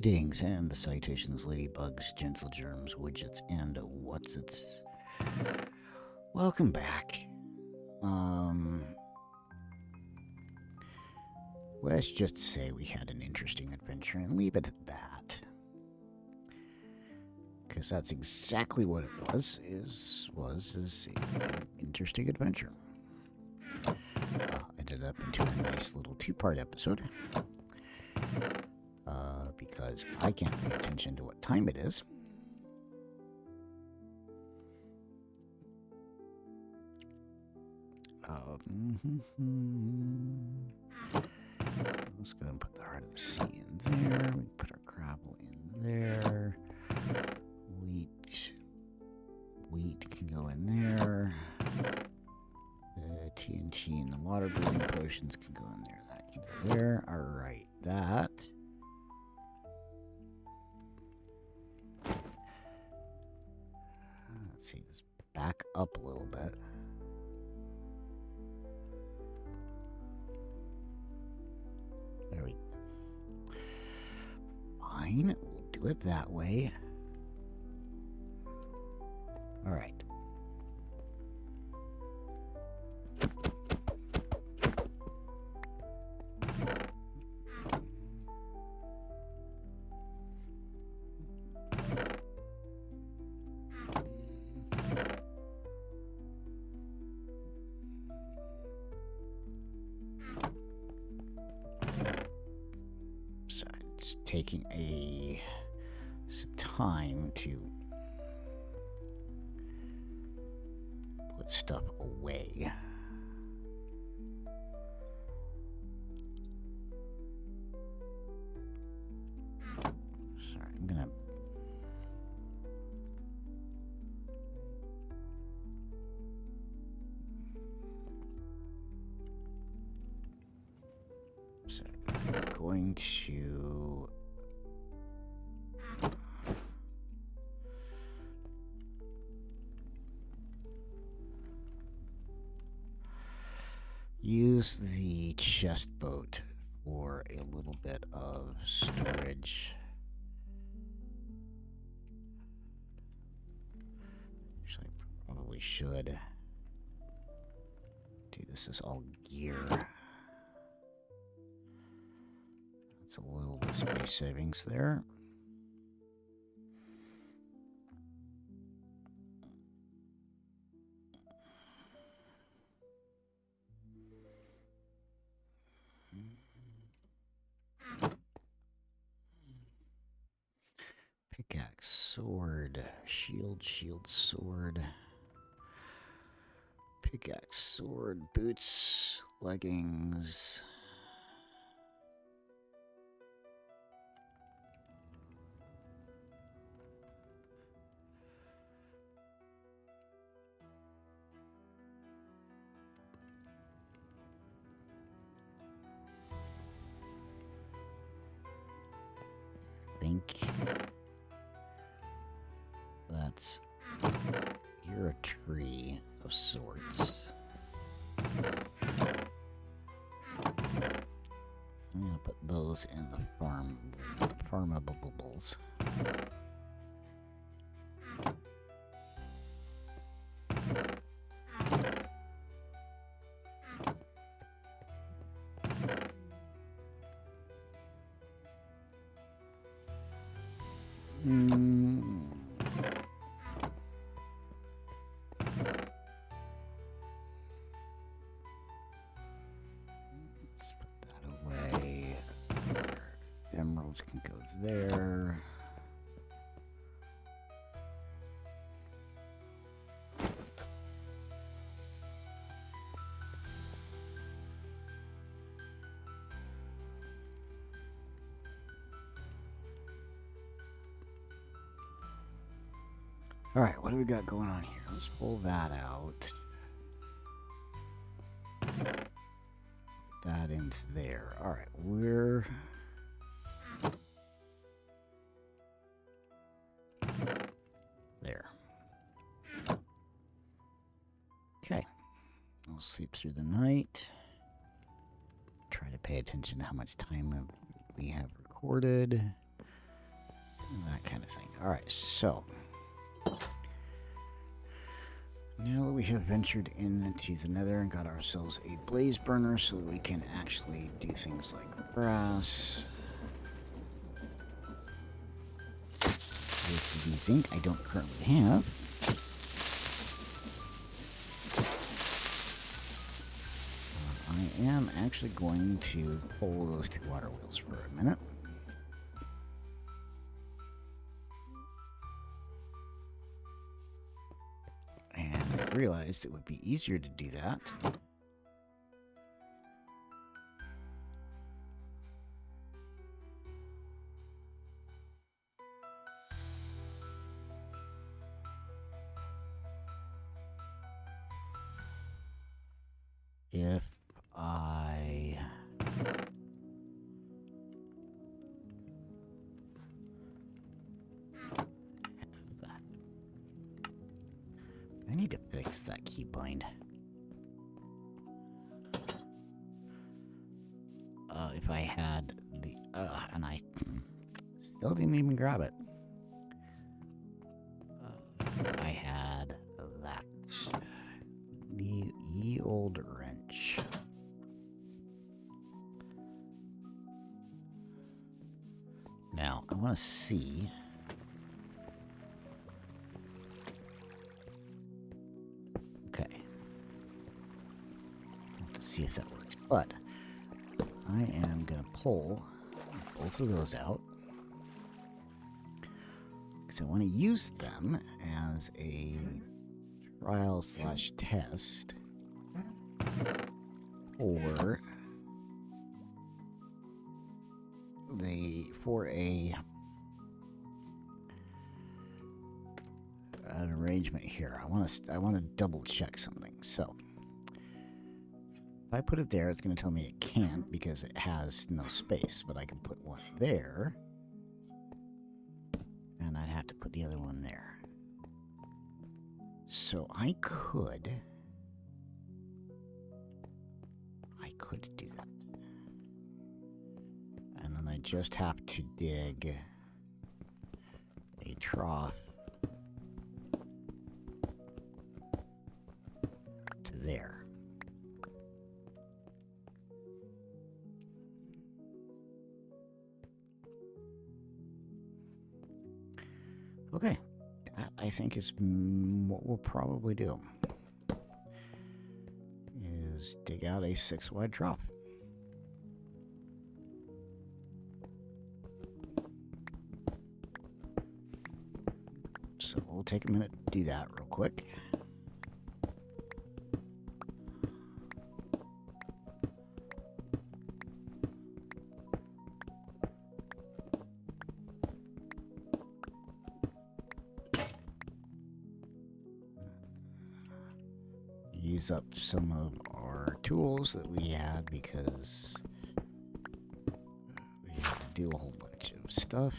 Greetings and the citations, ladybugs, gentle germs, widgets, and what's-its. Welcome back. Let's just say we had an interesting adventure and leave it at that. Because that's exactly what it was an interesting adventure. Ended up into a nice little two-part episode. Because I can't pay attention to what time it is. Let's go and put the heart of the sea in there. We can put our gravel in there. Wheat can go in there. The TNT and the water breathing potions can go in there. That can go there. Alright, that. Let's see this back up a little bit. There we go. Fine, we'll do it that way. All right. Taking some time to put stuff away. Sorry, I'm gonna going to use the chest boat for a little bit of storage. Actually, I probably should do this as all gear. That's a little bit of space savings there. Pickaxe, sword, shield, sword. Pickaxe, sword, boots, leggings. I think that's, you're a tree of sorts. I'm gonna put those in the farmables. Let's put that away. Emeralds can go there. All right, what do we got going on here? Let's pull that out. Put that into there. All right, we're there. Okay, I'll sleep through the night. Try to pay attention to how much time we have recorded. that kind of thing. All right, so now that we have ventured into the nether and got ourselves a blaze burner so that we can actually do things like brass. This is the zinc I don't currently have. I am actually going to pull those two water wheels for a minute. And I realized it would be easier to do that if I have that. I need to fix that keybind. If I had the and I still didn't even grab it. If I had that, the ye old wrench. Now I want to see. Okay. Let's see if that works. But I am going to pull both of those out because I want to use them as a trial/test for an arrangement here. I want to double check something. So if I put it there, it's going to tell me it can't because it has no space, but I can put one there, and I'd have to put the other one there. So I could do that. And then I just have to dig a trough to there. Okay, that I think is what we'll probably do. Is dig out a 6-wide trough. So we'll take a minute to do that real quick. Use up some of our tools that we had because we had to do a whole bunch of stuff.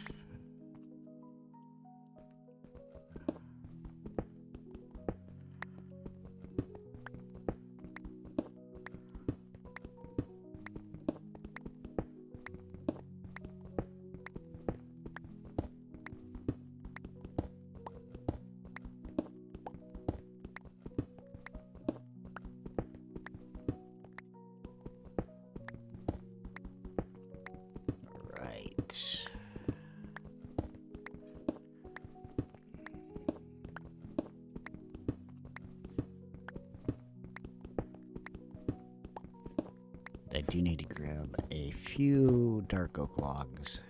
I do need to grab a few dark oak logs.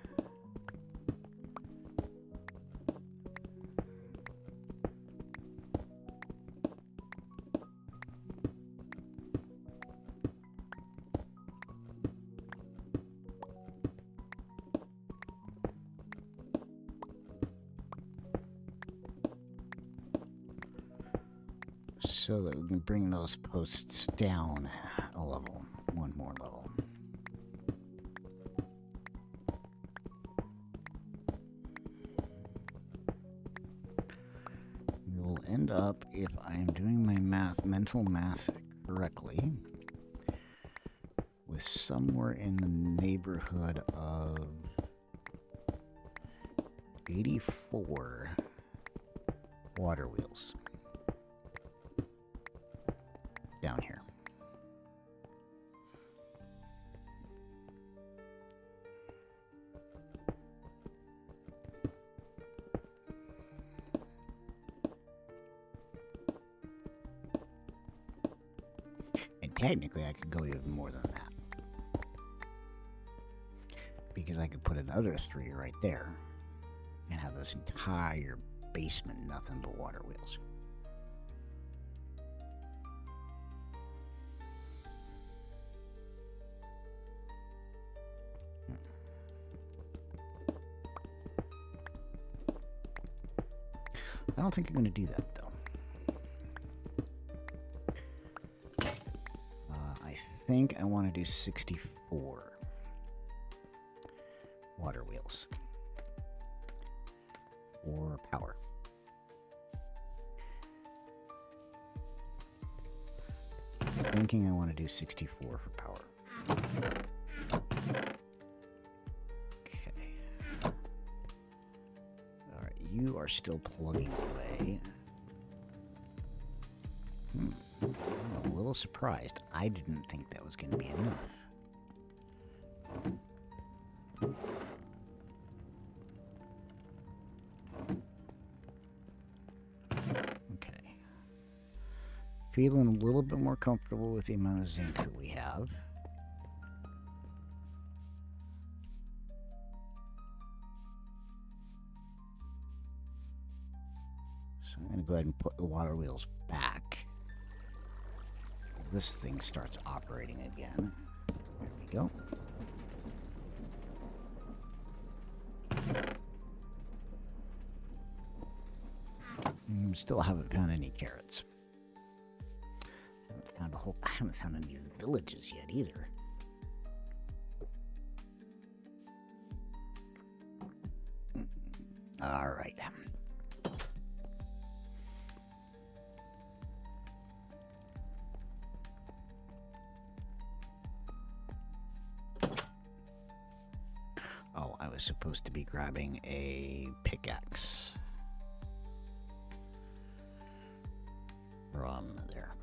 So that we can bring those posts down a level, one more level. We will end up, if I am doing my mental math correctly, with somewhere in the neighborhood of 84 water wheels down here. And technically I could go even more than that, because I could put another 3 right there and have this entire basement nothing but water wheels. I don't think I'm going to do that, though. I think I want to do 64 water wheels for power. I'm thinking I want to do 64 for power. You are still plugging away. I'm a little surprised. I didn't think that was going to be enough. Okay. Feeling a little bit more comfortable with the amount of zinc that we have. I'm going to go ahead and put the water wheels back. This thing starts operating again. There we go. Still haven't found any carrots. I haven't found any villages yet either. All right. Oh, I was supposed to be grabbing a pickaxe from there.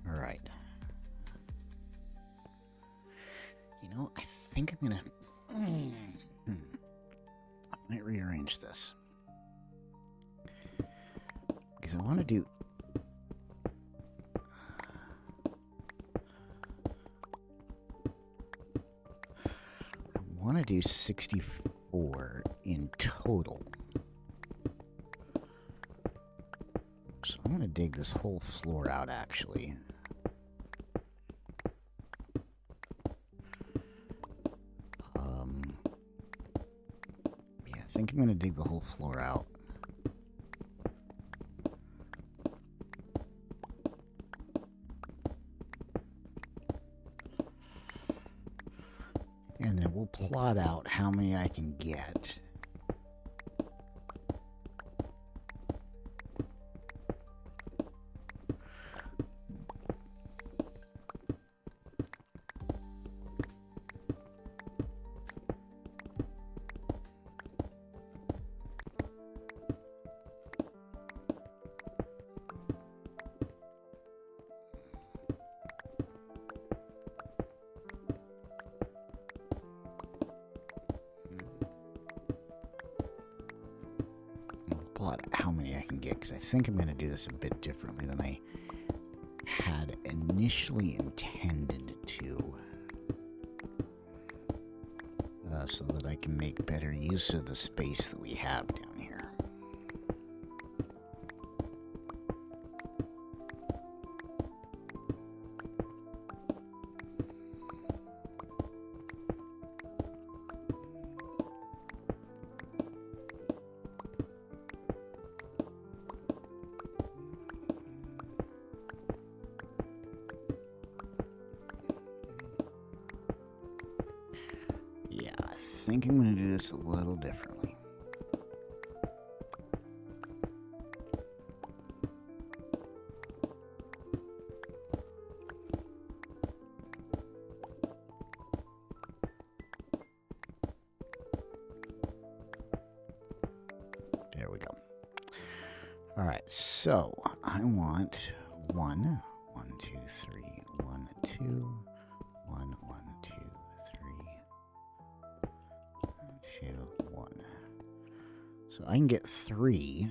All right. You know, I think I'm gonna... I might rearrange this. Because I want to do... I want to do 64 in total. So I'm going to dig this whole floor out, actually. Yeah, I think I'm going to dig the whole floor out. And then we'll plot out how many I can get. How many I can get, because I think I'm going to do this a bit differently than I had initially intended to, so that I can make better use of the space that we have down here. I think I'm going to do this a little differently. All right, so I want 1, 1, 2, 3, 1, 2, 1, 1, 2, 3, 2, 1. So I can get 3.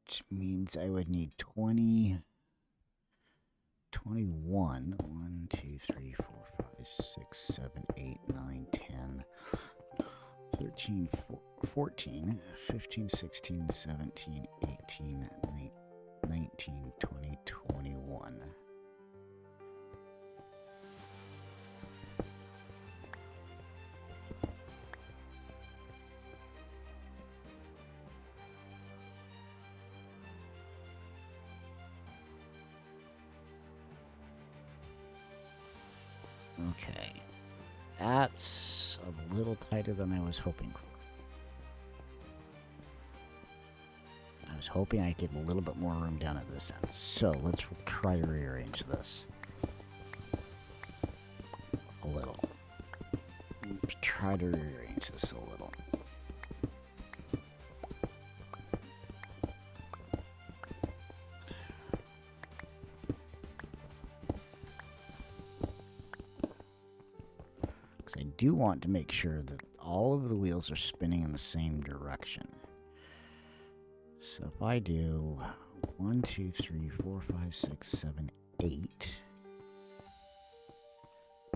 Which means I would need 20, 21, 1, 2, 3, 4, 5, 6, 7, 8, 9, 10, 13, 14, 15, 16, 17, 18, 19, 20, 21. Okay, that's a little tighter than I was hoping for. I was hoping I'd get a little bit more room down at this end. So let's try to rearrange this a little. Let's try to rearrange this a little. I do want to make sure that all of the wheels are spinning in the same direction. So if I do 1, 2, 3, 4, 5, 6, 7, 8,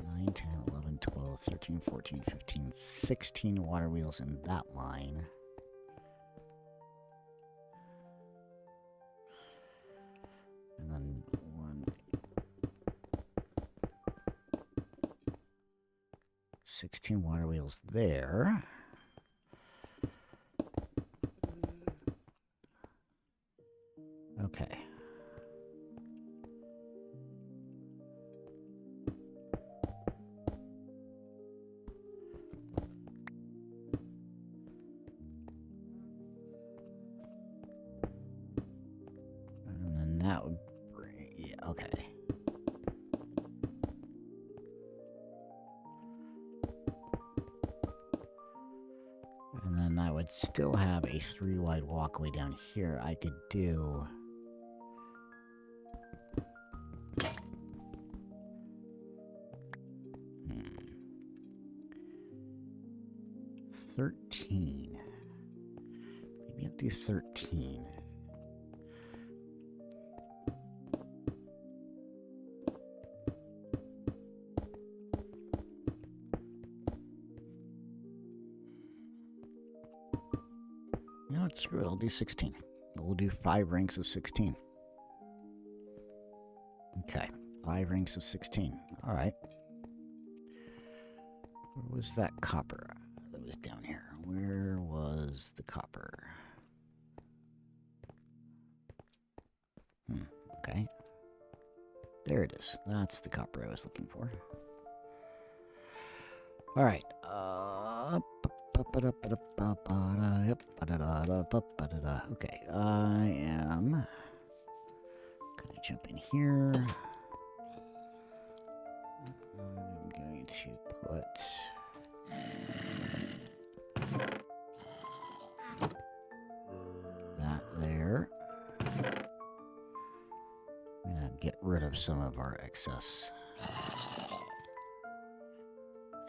9, 10, 11, 12, 13, 14, 15, 16 water wheels in that line. And then 1, 16 water wheels there. Okay. And then that would bring, yeah, okay. And then I would still have a 3 wide walkway down here. I could do 13. Maybe I'll do 13. You know what, screw it, I'll do 16. We'll do 5 ranks of 16. Okay, 5 ranks of 16. All right. Where was that copper that was down here? Where was the copper? Okay. There it is. That's the copper I was looking for. All right. Okay, I am gonna jump in here. I'm going to put that there. I'm gonna get rid of some of our excess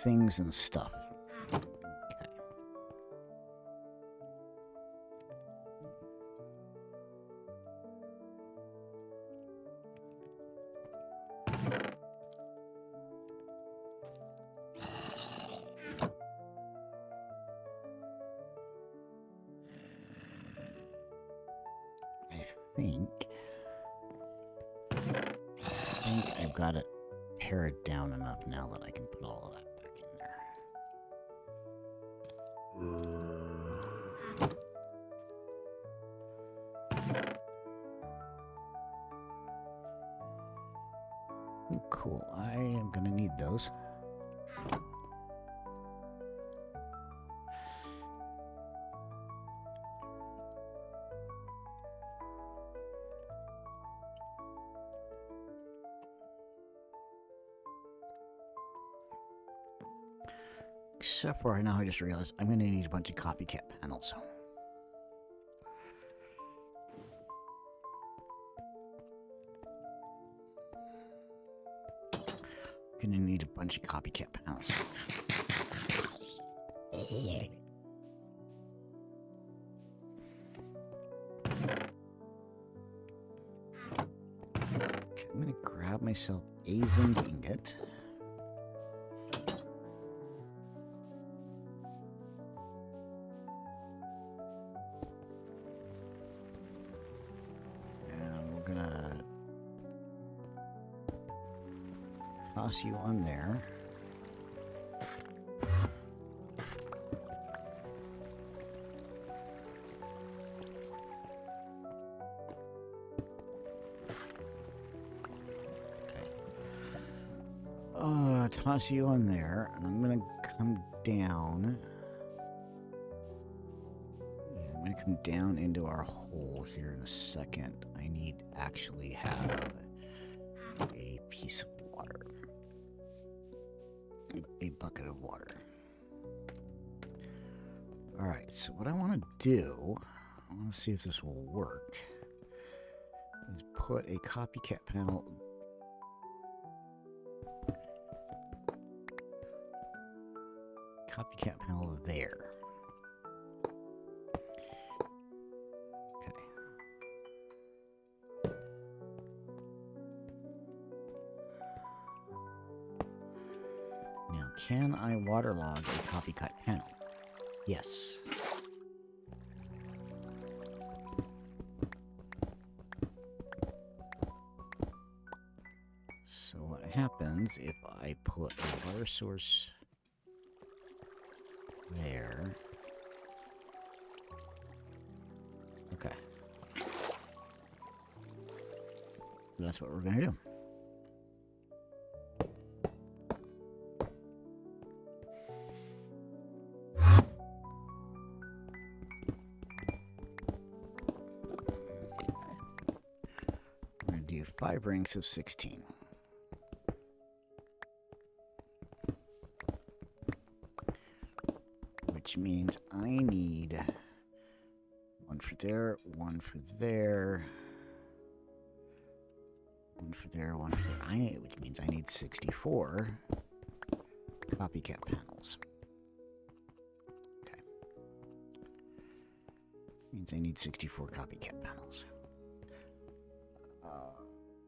things and stuff. Okay. I think I've got it pared down enough now that I can put all of that back in there. Ooh, cool. I am gonna need those. Except for right now, I just realized I'm going to need a bunch of copycat panels. I'm going to need a bunch of copycat panels. Okay, I'm going to grab myself a zinc ingot. Toss you on there. Okay. Toss you on there, and I'm gonna come down. Yeah, I'm gonna come down into our hole here in a second. I need to actually have a piece of water. A bucket of water. Alright, so what I want to do, I want to see if this will work, is put a copycat panel there. Can I waterlog a copycat panel? Yes. So what happens if I put a water source there? Okay. That's what we're going to do. Do 5 ranks of 16. Which means I need 1 for there, 1 for there, 1 for there, 1 for there. Which means I need 64 copycat panels. Okay. Means I need 64 copycat panels.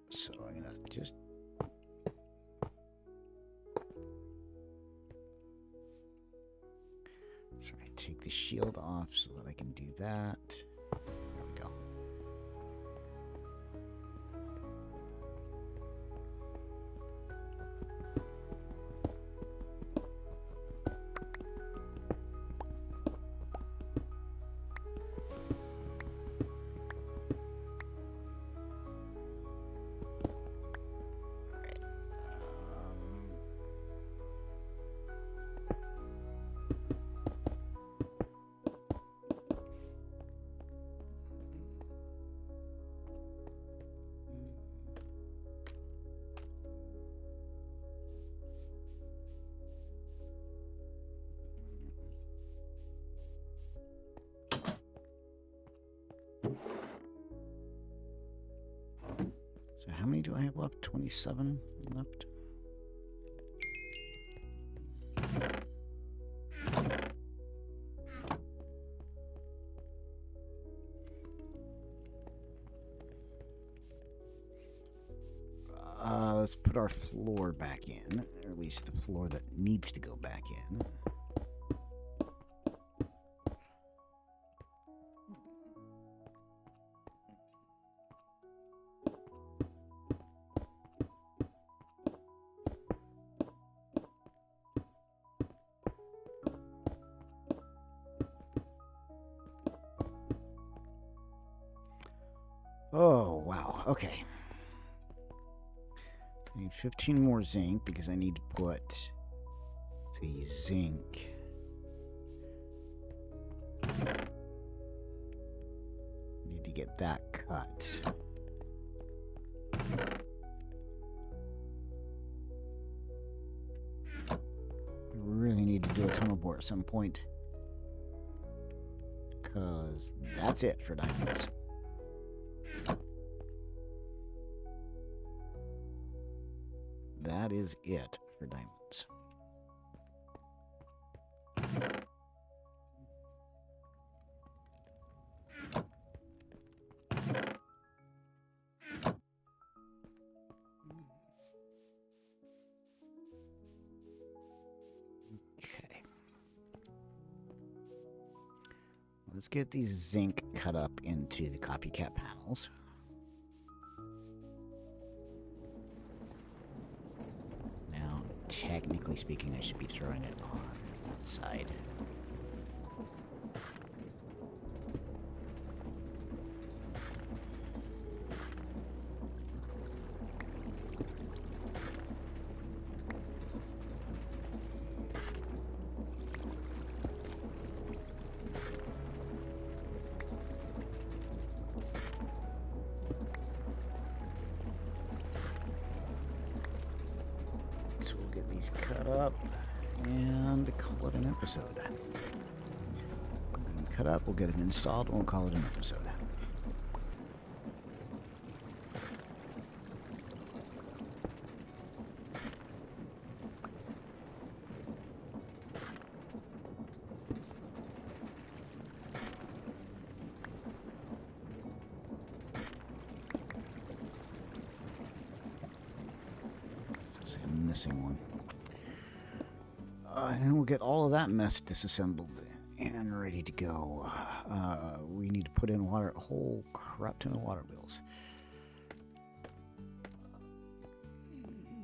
So I'm gonna just take the shield off so that I can do that. There we go. So how many do I have left? 27 left. Let's put our floor back in, or at least the floor that needs to go back in. Oh, wow. Okay. I need 15 more zinc because I need to put the zinc. Need to get that cut. I really need to do a ton of board at some point. Because that's it for diamonds. That is it for diamonds. Okay. Let's get these zinc cut up into the copycat panels. Now, technically speaking, I should be throwing it on that side. So we'll get these cut up and call it an episode. We'll get them cut up, we'll get them installed, and we'll call it an episode. Missing one. And we'll get all of that mess disassembled and ready to go. We need to put in water, a whole crap ton of water wheels.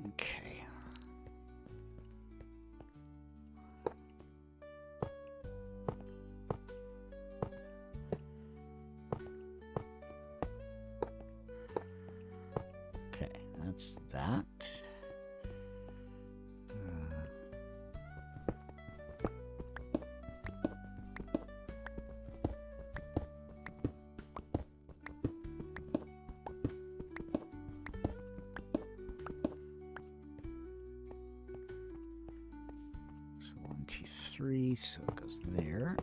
Okay. Okay, that's that. Three, so it goes there.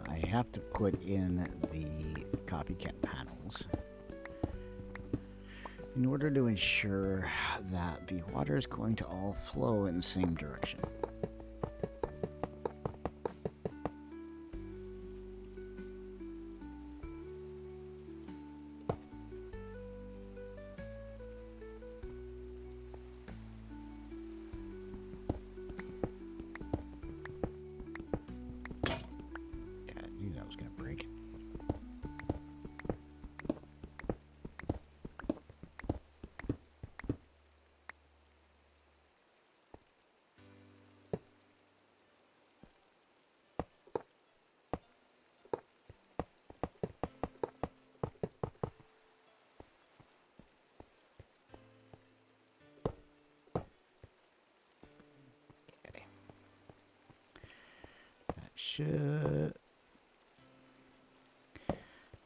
I have to put in the copycat panels in order to ensure that the water is going to all flow in the same direction.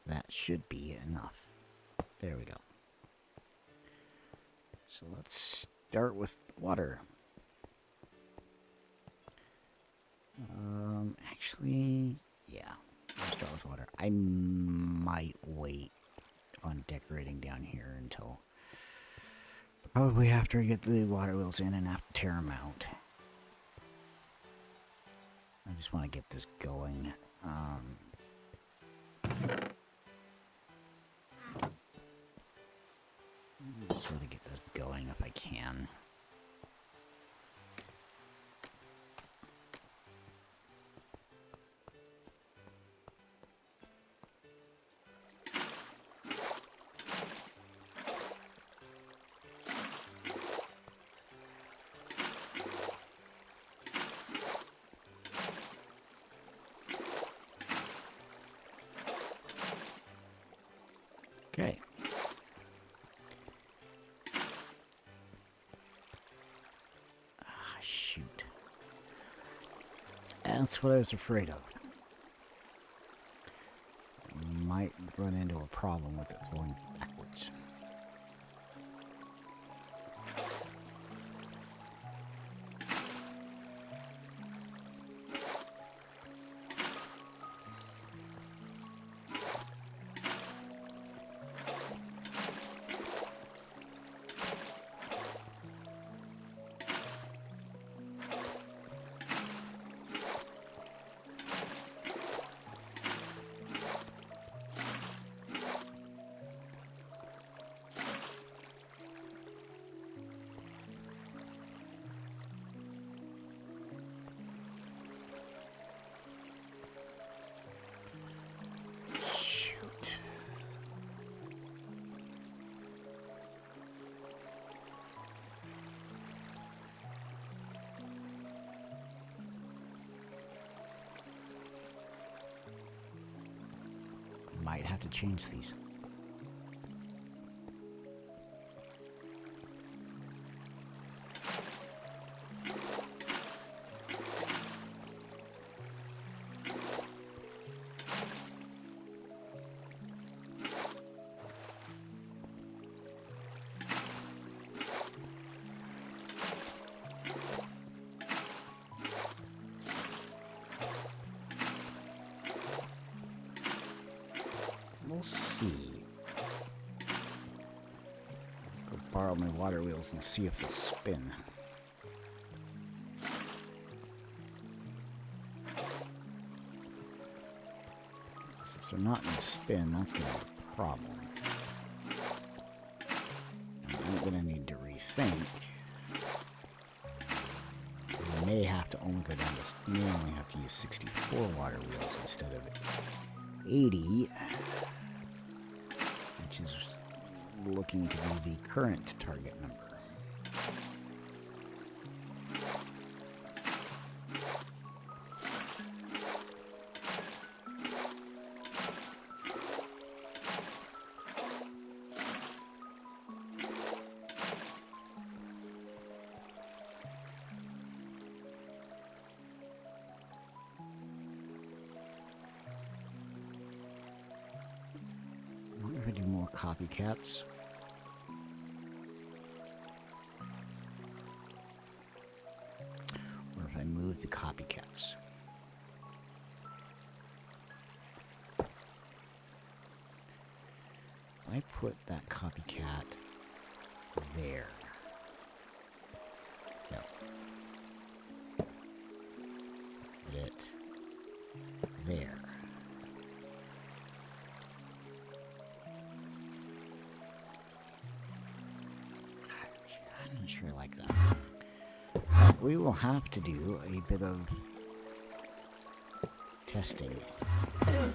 That should be enough. There we go. So let's start with water. Actually, yeah, let's start with water. I might wait on decorating down here until probably after I get the water wheels in and have to tear them out. I just want to get this going. Just want to get this going if I can. Okay. Shoot. That's what I was afraid of. Might run into a problem with it flowing backwards. Might have to change these. We'll see. Go borrow my water wheels and see if they'll spin. If they're not going to spin, that's going to be a problem. I'm going to need to rethink. We may have to only go down to, may only have to use 64 water wheels instead of 80. Which is looking to be the current target number. I do more copycats. Or if I move the copycats. I put that copycat there. No. Put it there. I'm not sure I like that. We will have to do a bit of testing. There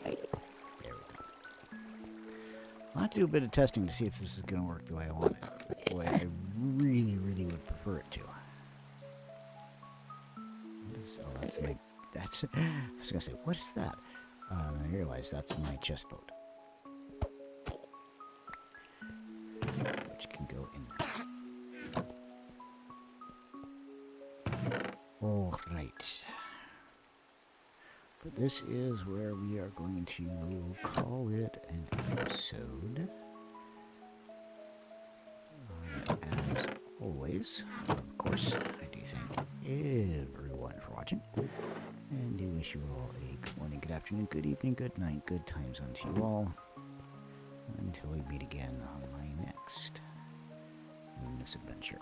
we go. I'll have to do a bit of testing to see if this is going to work the way I want it. The way I really, really would prefer it to. So that's my... That's... I was going to say, what is that? I realized that's my chest boat. Which can go in there. All right. But this is where we are going to call it an episode. As always, of course, I do thank everyone for watching. And do wish you all a good morning, good afternoon, good evening, good night, good times unto you all. Until we meet again on my next misadventure.